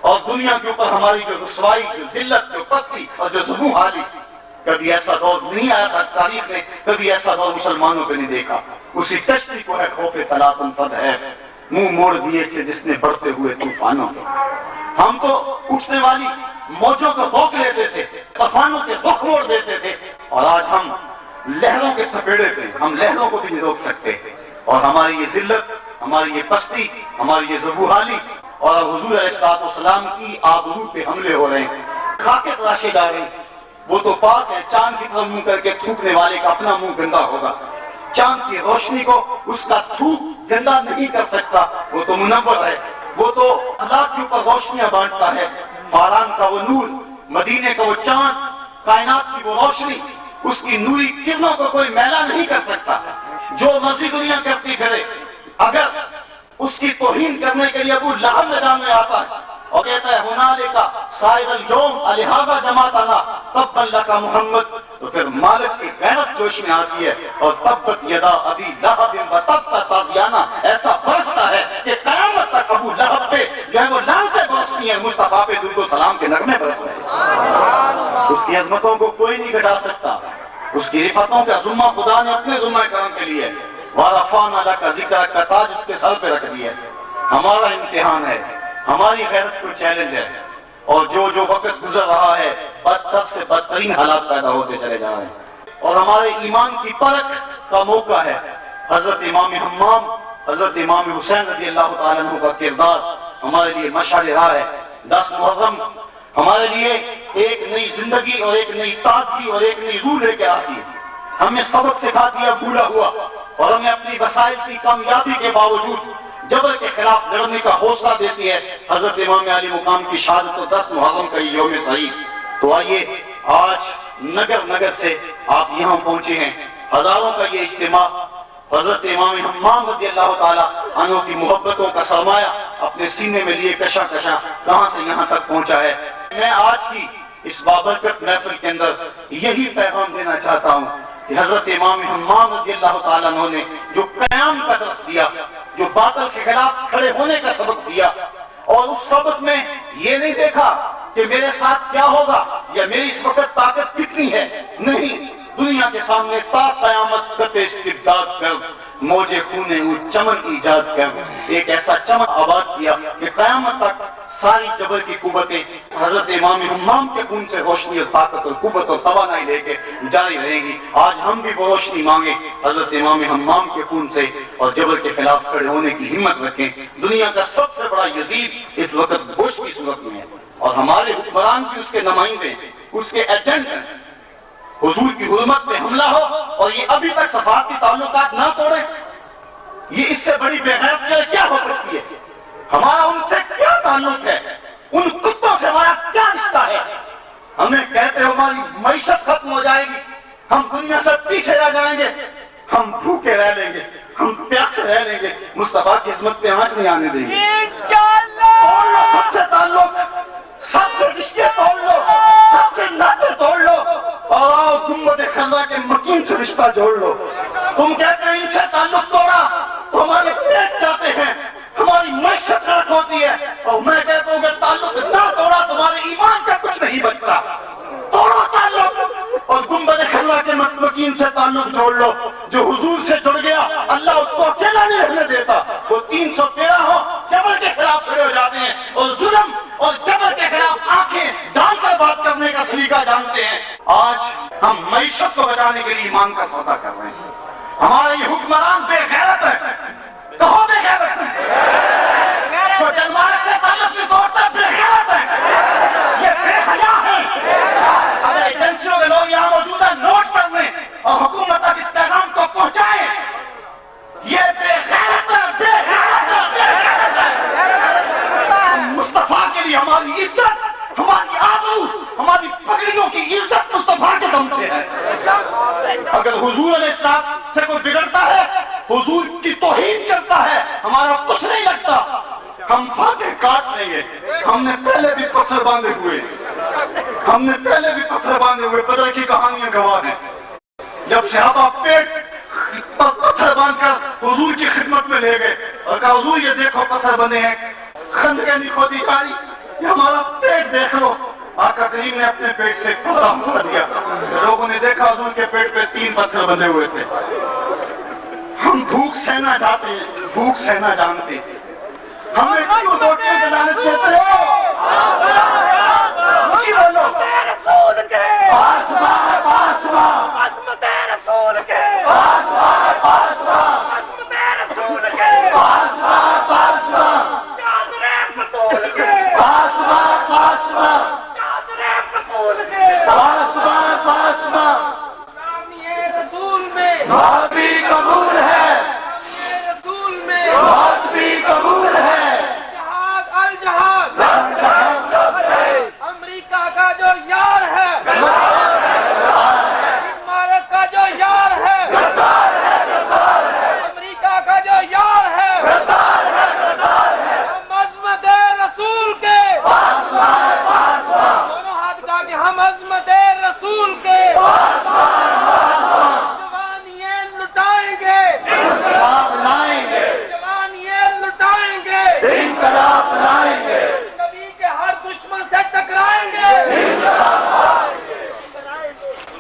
اور دنیا کے اوپر ہماری جو رسوائی، جو ذلت، جو پستی اور جو ذمہ حالی، کبھی ایسا دور نہیں آیا تھا تاریخ میں، کبھی ایسا دور مسلمانوں پہ نہیں دیکھا۔ اسی کشتی کو ہے خوف تلاطم صد ہے، منہ موڑ دیے تھے جس نے بڑھتے ہوئے طوفانوں کے۔ ہم تو اٹھنے والی موجوں کو روک لیتے تھے، طوفانوں کے رخ موڑ دیتے تھے، اور آج ہم لہروں کے تھپیڑے پہ، ہم لہروں کو بھی نہیں روک سکتے۔ اور ہماری یہ ذلت، ہماری یہ پستی، ہماری یہ ذبوحالی اور حضور علیہ السلام کی آبرو پہ حملے ہو رہے ہیں، خاکے تراشے جا رہے ہیں۔ وہ تو پاک ہے، چاند کی طرف منہ کر کے تھوکنے والے کا اپنا منہ گندا ہوگا، چاند کی روشنی کو اس کا تھوک گندا نہیں کر سکتا، وہ تو منور ہے، وہ تو اللہ کے اوپر روشنیاں بانٹتا ہے۔ فاران کا وہ نور، مدینے کا وہ چاند، کائنات کی وہ روشنی، اس کی نوری کرنوں کو کوئی میلا نہیں کر سکتا۔ جو مرضی دنیا کرتی پھرے، اگر اس کی توہین کرنے کے لیے ابو لہب میدان میں آتا ہے اور کہتا ہے ہنالک صائد اليوم الہذا جماعتنا تبا لک محمد، تو پھر مالک کی غیرت جوش میں آتی ہے، اور تبت یدا ابی لہب وتب تازیانہ ایسا برستا ہے کہ قیامت تک ابو لہب پہ جو ہے وہ لعنتیں برستی ہیں، مصطفیٰ پہ درود و سلام کے نغمے برس رہے ہیں۔ اس کی عظمتوں کو کوئی نہیں گھٹا سکتا، اس کی رفتوں کا ذمہ خدا نے اپنے ذمہ کرم کے لیے وَرَفَعْنَا لَكَ ذِكْرَكَ کا تاج اس کے سر پہ رکھ دیا۔ ہمارا امتحان ہے، ہماری غیرت کو چیلنج ہے، اور جو جو وقت گزر رہا ہے بدتر سے بدترین حالات پیدا ہوتے چلے جا رہے ہیں، اور ہمارے ایمان کی پرکھ کا موقع ہے۔ حضرت امام حمام، حضرت امام حسین رضی اللہ تعالیٰ عنہ کا کردار ہمارے لیے مشعل راہ ہے۔ 10 محرم ہمارے لیے ایک نئی زندگی اور ایک نئی تازگی اور ایک نئی روح لے کے آتی ہے، ہمیں سبق سکھا دیا بھولا ہوا، اور ہمیں اپنی وسائل کی کامیابی کے باوجود جبر کے خلاف لڑنے کا حوصلہ دیتی ہے۔ حضرت امام علی مقام کی شہادت تو 10 محرم کا یہ یوم صحیح۔ تو آئیے آج نگر نگر سے آپ یہاں پہنچے ہیں، ہزاروں کا یہ اجتماع حضرت امام حمام رضی اللہ تعالیٰ عنہ کی محبتوں کا سرمایہ اپنے سینے میں لیے کشاں کشاں کہاں سے یہاں تک پہنچا ہے۔ میں آج کی اس بابرکت محفل کے اندر یہی پیغام دینا چاہتا ہوں کہ حضرت امام حمام رضی اللہ تعالیٰ عنہ نے جو قیام کا درس دیا، جو باطل کے خلاف کھڑے ہونے کا سبق دیا، اور اس سبق میں یہ نہیں دیکھا کہ میرے ساتھ کیا ہوگا یا میری اس وقت طاقت کتنی ہے، نہیں، دنیا کے سامنے تا قیامت قط استبداد کر موجے خونے او چمن ایجاد کر ایک ایسا چمن آباد کیا کہ قیامت تک ساری جبر کی قوتیں حضرت امام حمام کے خون سے روشنی اور طاقت اور قوت اور توانائی لے کے جاری رہیں گی۔ آج ہم بھی وہ روشنی مانگیں حضرت امام حمام کے خون سے، اور جبر کے خلاف کھڑے ہونے کی ہمت رکھیں۔ دنیا کا سب سے بڑا یزید اس وقت بش کی صورت میں ہے، اور ہمارے حکمران بھی اس کے نمائندے، اس کے ایجنٹ ہیں۔ حضور کی حرمت پہ حملہ ہو اور یہ ابھی تک سفارتی تعلقات نہ توڑیں، یہ اس سے بڑی بے غیرتی کیا ہو سکتی ہے؟ ہمارا ان سے کیا تعلق ہے؟ ان کتوں سے ہمارا کیا رشتہ ہے؟ ہمیں کہتے ہو ہماری معیشت ختم ہو جائے گی، ہم دنیا سے پیچھے رہ جائیں گے، ہم بھوکے رہ لیں گے، ہم پیاسے رہ لیں گے، مصطفیٰ کی عظمت پہ آنچ نہیں آنے دیں گے۔ توڑ لو سب سے تعلق، سب سے رشتے توڑ لو، سب سے ناطے توڑ لو، اور آؤ گنبد خضرا کے مکین سے رشتہ جوڑ لو۔ تم کہتے ہیں ان سے تعلق توڑا تو ہمارے پیٹ جاتے ہیں، ہماری معیشت غرق ہوتی ہے، اور میں کہتا ہوں کہ تعلق نہ توڑا تمہارے ایمان کا کچھ نہیں بچتا۔ توڑو تعلق اور گنبد خضرا کے مکین سے تعلق جوڑ لو۔ جو حضور سے جڑ گیا اللہ اس کو اکیلا نہیں رہنے دیتا، وہ 313 ہو جبر کے خلاف کھڑے ہو جاتے ہیں، اور ظلم اور جبر کے خلاف آنکھیں ڈال کر بات کرنے کا سلیقہ جانتے ہیں۔ آج ہم معیشت کو بچانے کے لیے ایمان کا سودا کر رہے ہیں۔ ہمارے یہ حکمران بے غیرت ہے، کہو بے غیرت ہے۔ کی عزت مصطفیٰ کے دم سے ہے. اگر حضور علیہ السلام سے کوئی بگڑتا ہے، حضور کی توہین کرتا ہے، ہمارا کچھ نہیں لگتا، ہم فاتح کاٹ لیں گے. ہم نے پہلے بھی پتھر باندھے ہوئے، بدر کی کہانیاں گواہ ہیں. جب صحابہ پیٹ پر پتھر باندھ کر حضور کی خدمت میں لے گئے اور کہا حضور یہ دیکھو پتھر بنے ہیں، خندقیں نہیں کھودی جاری، یہ ہمارا پیٹ دیکھ لو. آقا کریم نے اپنے پیٹ سے پردہ اٹھا دیا. لوگوں نے دیکھا حضور کے پیٹ پہ 3 پتھر بندھے ہوئے تھے. ہم بھوک سہنا جانتے ہیں، ہمیں کیوں روٹیوں کی لالچ دیتے ہو؟ اونچی بولو.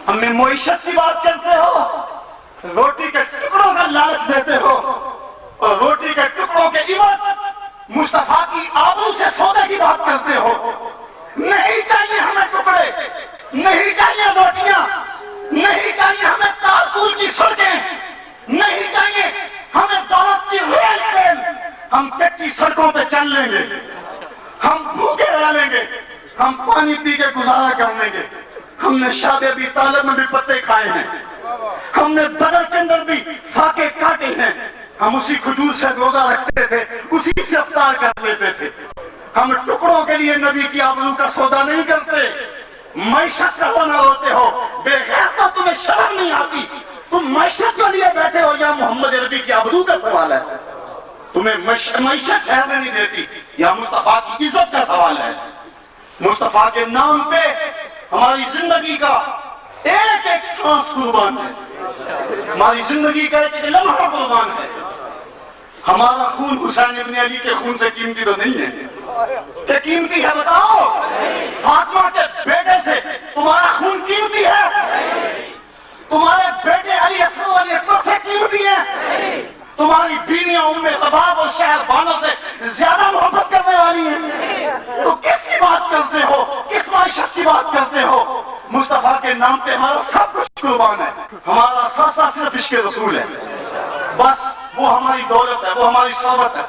ہمیں معیشت کی بات کرتے ہو، روٹی کے ٹکڑوں کا لالچ دیتے ہو، اور روٹی کے ٹکڑوں کے عوض مصطفیٰ کی آبرو سے سودے کی بات کرتے ہو. نہیں چاہیے ہمیں ٹکڑے، نہیں چاہیے روٹیاں، نہیں چاہیے ہمیں تالکول کی سڑکیں، نہیں چاہیے ہمیں دولت کی ریل ٹرین. ہم کچی سڑکوں پہ چل لیں گے، ہم بھوکے رہ لیں گے، ہم پانی پی کے گزارا کر لیں گے. ہم نے شاد ابی طالب میں بھی پتے کھائے ہیں، ہم نے بدر کے اندر بھی فاقے کاٹے ہیں. ہم اسی کھجور سے روزہ رکھتے تھے، اسی سے افطار کر لیتے تھے. ہم ٹکڑوں کے لیے نبی کی آبرو کا سودا نہیں کرتے. معیشت کا بنا ہوتے ہو، بے غیرتو تمہیں شرم نہیں آتی. تم معیشت کے لیے بیٹھے ہو یا محمد عربی کی آبرو کا سوال ہے؟ تمہیں معیشت ٹھہرنے نہیں دیتی یا مصطفیٰ کی عزت کا سوال ہے؟ مصطفیٰ کے نام پہ ہماری زندگی کا ایک ایک سانس قربان ہے، ہماری زندگی کا ایک ایک لمحہ قربان ہے. ہمارا خون حسین ابن علی کے خون سے قیمتی تو نہیں ہے. کہ قیمتی ہے بتاؤ؟ فاطمہ کے بیٹے سے تمہارا خون قیمتی ہے؟ تمہارے بیٹے علی اصغر علی اکبر سے قیمتی ہے؟ تمہاری بیویاں ام رباب اور شہر بانو سے زیادہ محبت کرنے والی ہیں؟ تو کس کی بات کرتے ہو؟ کس معیشت کی بات کرتے ہو؟ مصطفیٰ کے نام پہ ہمارا سب کچھ قربان ہے. ہمارا سرسا صرف عشق رسول ہے. بس وہ ہماری دولت ہے، وہ ہماری ثروت ہے،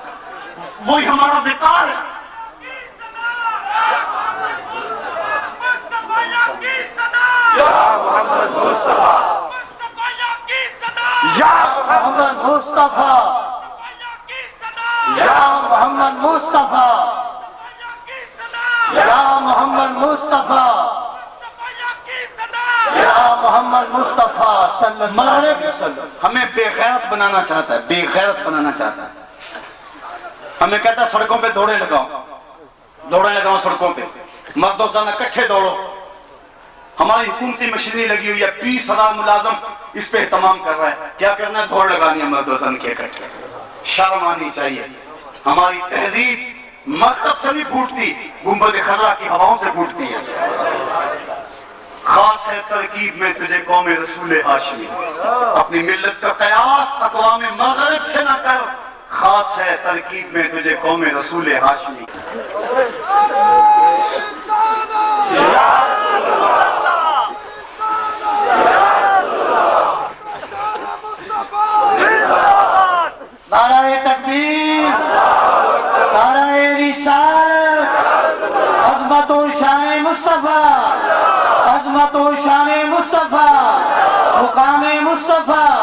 وہی ہمارا وقار ہے. یا محمد مصطفیٰ، یا محمد مصطفیٰ، یا محمد مصطفیٰ، یا محمد مصطفیٰ، یا محمد مصطفیٰ صلی اللہ علیہ وسلم. ہمیں بے غیرت بنانا چاہتا ہے، بے غیرت بنانا چاہتا ہے. ہمیں کہتا ہے سڑکوں پہ دوڑے لگاؤ سڑکوں پہ، مرد و زن اکٹھے دوڑو. ہماری حکومتی مشینری لگی ہوئی ہے، 20,000 ملازم اس پہ اہتمام کر رہا ہے. کیا کرنا ہے؟ دوڑ لگانی ہے مرد و زن کے اکٹھے. شرم آنی چاہیے. ہماری تہذیب مکتب سے نہیں پھوٹتی، گنبد خضرا کی ہواؤں سے پھوٹتی ہے. خاص ہے ترکیب میں تجھے قوم رسول ہاشمی، اپنی ملت کا قیاس اقوام مغرب سے نہ کر. خاص ہے ترکیب میں تجھے قوم رسول ہاشمی. نعرہ تکبیر، نعرہ رسالت، عظمت و شان مصطفیٰ، عظمت و شان مصطفیٰ، مقام مصطفیٰ.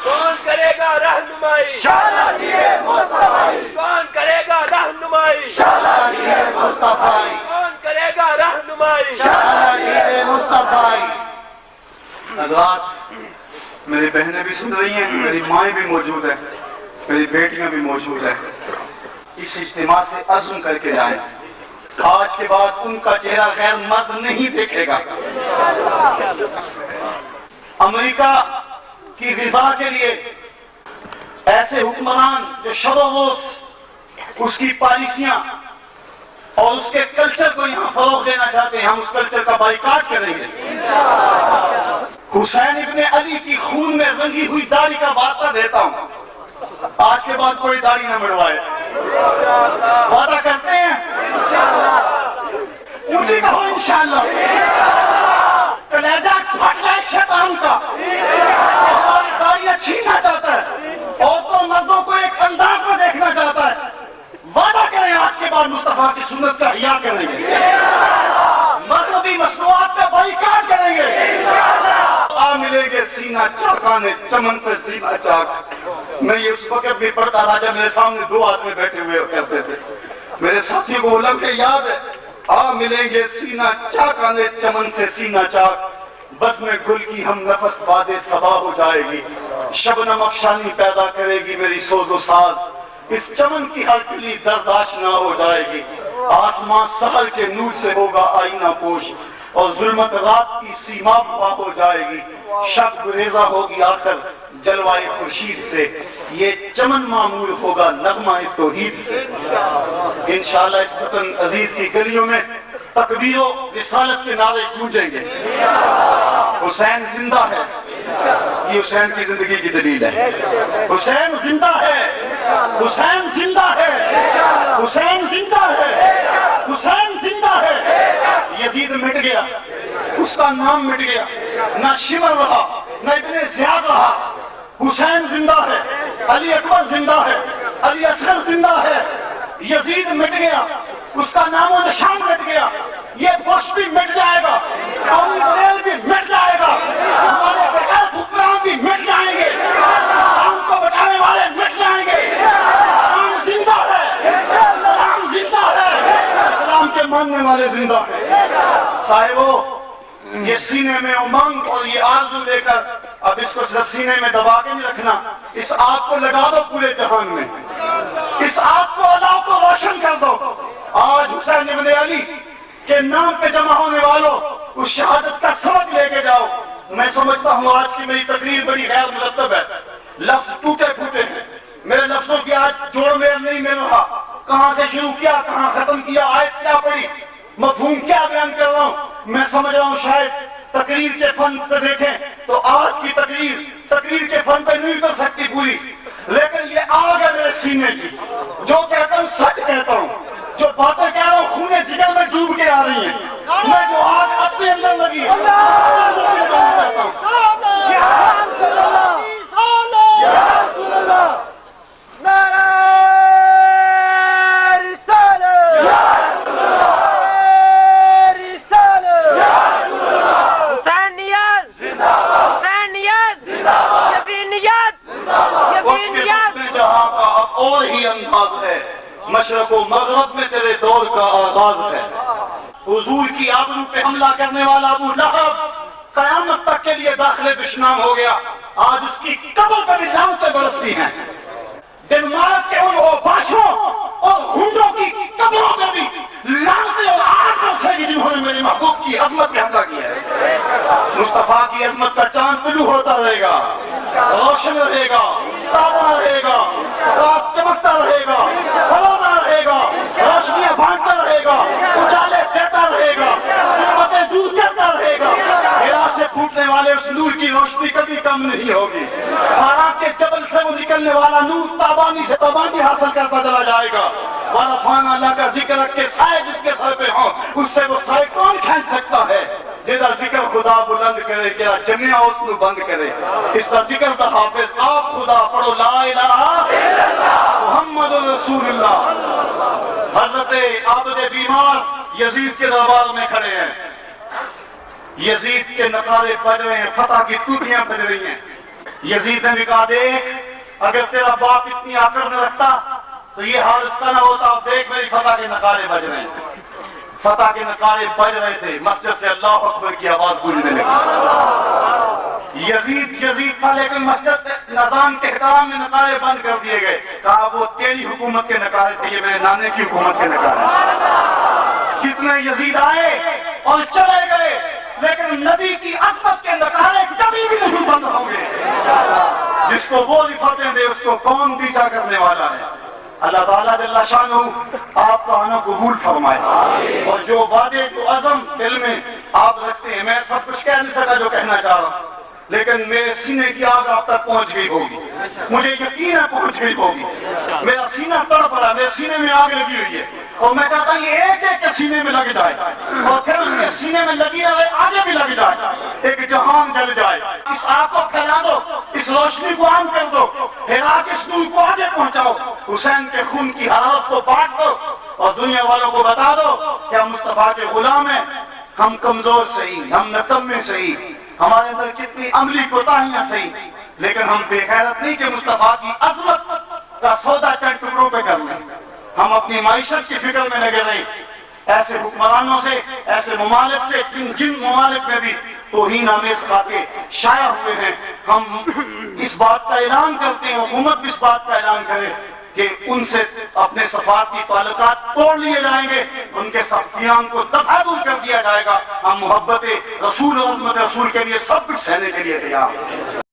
کون کرے گا رہنمائی؟ شالانیہ مصطفی، کون کرے گا رہنمائی؟ شالانیہ مصطفی، کون کرے گا رہنمائی؟ شالانیہ میری بہنیں بھی سن رہی ہیں، میری مائیں بھی موجود ہیں، میری بیٹیاں بھی موجود ہیں. اس اجتماع سے عزم کر کے جائیں، آج کے بعد ان کا چہرہ غیر مرد نہیں دیکھے گا. امریکہ کی رضا کے لیے ایسے حکمران جو شب و روز اس کی پالیسیاں اور اس کے کلچر کو یہاں فروغ دینا چاہتے ہیں، ہم اس کلچر کا بائیکاٹ کریں گے. حسین ابن علی کی خون میں رنگی ہوئی داڑھی کا وعدہ دیتا ہوں، آج کے بعد کوئی داڑھی نہ مڑوائے. وعدہ کرتے ہیں؟ اونچی کہو انشاءاللہ. کلیجہ پھٹ جائے شیطان کا، ہماری داڑیاں چھیننا چاہتا ہے، عورتوں مردوں کو ایک انداز میں دیکھنا چاہتا ہے. وعدہ کریں آج کے بعد مصطفیٰ کی سنت کا احیاء کریں گے، مذہبی مصنوعات کا بائیکاٹ کریں گے. آ ملیں گے سینہ چاکانے چمن سے سینہ چاک. میں یہ اس وقت بھی پڑھتا رہا جب میرے سامنے دو آدمی بیٹھے ہوئے کرتے تھے. میرے ساتھی کو لگ کے یاد ہے، آ ملیں گے سینہ چاکانے چمن سے سینہ چاک. بس میں گل کی ہم نفس باد صبا ہو جائے گی، شبنم افشانی پیدا کرے گی میری سوز و ساز. اس چمن کی ہر کلی درداشنا ہو جائے گی. آسمان سحر کے نور سے ہوگا آئینہ پوش، اور ظلمت رات کی سیما پا ہو جائے گی. شب گریزہ ہوگی آخر جلوائے خورشید سے، یہ چمن معمور ہوگا نغمہ توحید سے. انشاءاللہ اس وطن عزیز کی گلیوں میں تکبیر و رسالت کے نعرے گونجیں گے. حسین زندہ ہے، یہ حسین کی زندگی کی دلیل ہے. حسین زندہ ہے، حسین زندہ ہے، حسین زندہ ہے، حسین زندہ ہے. یزید مٹ گیا، اس کا نام مٹ گیا، نہ شمر رہا نہ ابن زیاد رہا. حسین زندہ ہے، علی اکبر زندہ ہے، علی اصغر زندہ ہے. یزید مٹ گیا، اس کا نام و نشان مٹ گیا. یہ بش بھی مٹ جائے گا، قومی بریل بھی مٹ جائے گا، ہمارے بغیر حکمران بھی مٹ جائیں گے، ہم کو بچانے والے مٹ جائیں گے. اسلام زندہ ہے، اسلام زندہ ہے، اسلام کے ماننے والے زندہ ہیں. صاحبو، یہ سینے میں امنگ اور یہ آرزو لے کر اب اس کو صرف سینے میں دبا کے نہیں رکھنا، اس آگ کو لگا دو پورے جہان میں، اس آگ کو اللہ کو روشن کر دو. آج حسین ابن علی کے نام پہ جمع ہونے والوں اس شہادت کا سبق لے کے جاؤ. میں سمجھتا ہوں آج کی میری تقریر بڑی غیر مرتب ہے، لفظ ٹوٹے پھوٹے ہیں، میرے لفظوں کی آج جوڑ میل نہیں مل رہا. کہاں سے شروع کیا کہاں ختم کیا، آیت کیا پڑھی، مفہوم کیا بیان کر رہا ہوں. میں سمجھ رہا ہوں شاید تقریر کے فن سے دیکھیں تو آج کی تقریر کے فن پہ نہیں کر سکتی پوری، لیکن یہ آگ ہے میرے سینے کی. جو کہتا ہوں سچ کہتا ہوں، جو باتیں کہہ رہا ہوں خونے جگر میں ڈوب کے آ رہی ہیں. میں جو آگ اپنے اندر لگی اور ہی انداز ہے. مشرق و مغرب میں تیرے دور کا آغاز ہے. حضور کی آبرو پہ حملہ کرنے والا ابو لہب قیامت تک کے لیے داخل دشنام ہو گیا. آج اس کی قبر پہ بھی لعنتیں برستی ہیں. ڈنمارک کے ان اوباشوں اور ہنڈوں کی قبروں پہ بھی لعنتیں اور آگ برسے گی جنہوں نے میرے محبوب کی عظمت پہ حملہ کیا ہے. مصطفیٰ کی عظمت کا چاند طلوع ہوتا رہے گا، روشن رہے گا، تابا رہے گا، رات چمکتا رہے گا، فروزہ رہے گا، روشنیاں بانٹتا رہے گا، اجالے دیتا رہے گا، ظلمتیں دور کرتا رہے گا. ہرا سے پھوٹنے والے اس نور کی روشنی کبھی کم نہیں ہوگی. ہرا کے جبل سے وہ نکلنے والا نور تابانی سے تابانی حاصل کرتا چلا جائے گا. ورفعنا اللہ کا ذکر رکھ کے سائے جس کے سر پہ ہوں اس سے وہ سائے کون کھینچ سکتا ہے. جدا ذکر خدا بلند کرے کیا جمعہ اس نو بند کرے. اس کا ذکر کا حافظ آپ خدا پڑھو لا الہ الا اللہ محمد رسول اللہ. حضرت عابد بیمار یزید کے دربار میں کھڑے ہیں. یزید کے نقارے بج رہے ہیں، فتح کی توتیاں بج رہی ہیں. یزید نے بھی کہا دیکھ اگر تیرا باپ اتنی آکڑ نہ رکھتا تو یہ حال اس کا نہ ہوتا. دیکھ میری فتح کے نقارے بج رہے ہیں. فتح کے نقارے بج رہے تھے، مسجد سے اللہ اکبر کی آواز گونجنے لگی. یزید تھا لیکن مسجد نظام کے احترام میں نقارے بند کر دیے گئے. کہا وہ تیری حکومت کے نقارے تھے، یہ میرے نانے کی حکومت کے نقارے. کتنے یزید آئے اور چلے گئے، لیکن نبی کی عظمت کے نقارے کبھی بھی نہیں بند ہوں گے. جس کو وہ فتح دے اس کو کون پیچھا کرنے والا ہے؟ اللہ تعالیٰ جل شانہ آپ کا آنا قبول فرمائے، اور جو وعدے جو عزم دل میں آپ رکھتے ہیں، میں سب کچھ کہہ نہیں سکا جو کہنا چاہ رہا ہوں، لیکن میرے سینے کی آگ آپ تک پہنچ گئی ہوگی، مجھے یقین ہے پہنچ گئی ہوگی. میرا سینہ تڑپ رہا، میرے سینے میں آگ لگی ہوئی ہے، اور میں چاہتا ہوں یہ ایک ایک کے سینے میں لگ جائے، اور پھر اس کے سینے میں لگی رہے آگے بھی لگ جائے، ایک جہان جل جائے. اس آگ کو پھیلا دو، اس روشنی کو عام کر دو، پھیلا کے اس نور کو آگے پہنچاؤ، حسین کے خون کی حرارت کو بانٹ دو، اور دنیا والوں کو بتا دو کہ ہم مصطفیٰ کے غلام ہیں. ہم کمزور صحیح، ہم نکمے صحیح، ہمارے اندر کتنی عملی کوتاہیاں صحیح، لیکن ہم بے غیرت نہیں کہ مصطفیٰ کی عظمت کا سودا چند ٹکڑوں پہ کر لیں. ہم اپنی معیشت کی فکر میں لگے رہے، ایسے حکمرانوں سے، ایسے ممالک سے جن ممالک میں بھی توہین آمیز باتیں شائع ہوئے ہیں. ہم اس بات کا اعلان کرتے ہیں، حکومت بھی اس بات کا اعلان کرے کہ ان سے اپنے سفارتی تعلقات توڑ لیے جائیں گے، ان کے سختیان کو دفع دور کر دیا جائے گا. ہم محبت رسول اور عظمت رسول کے لیے سب کچھ سہنے کے لیے تیار ہیں.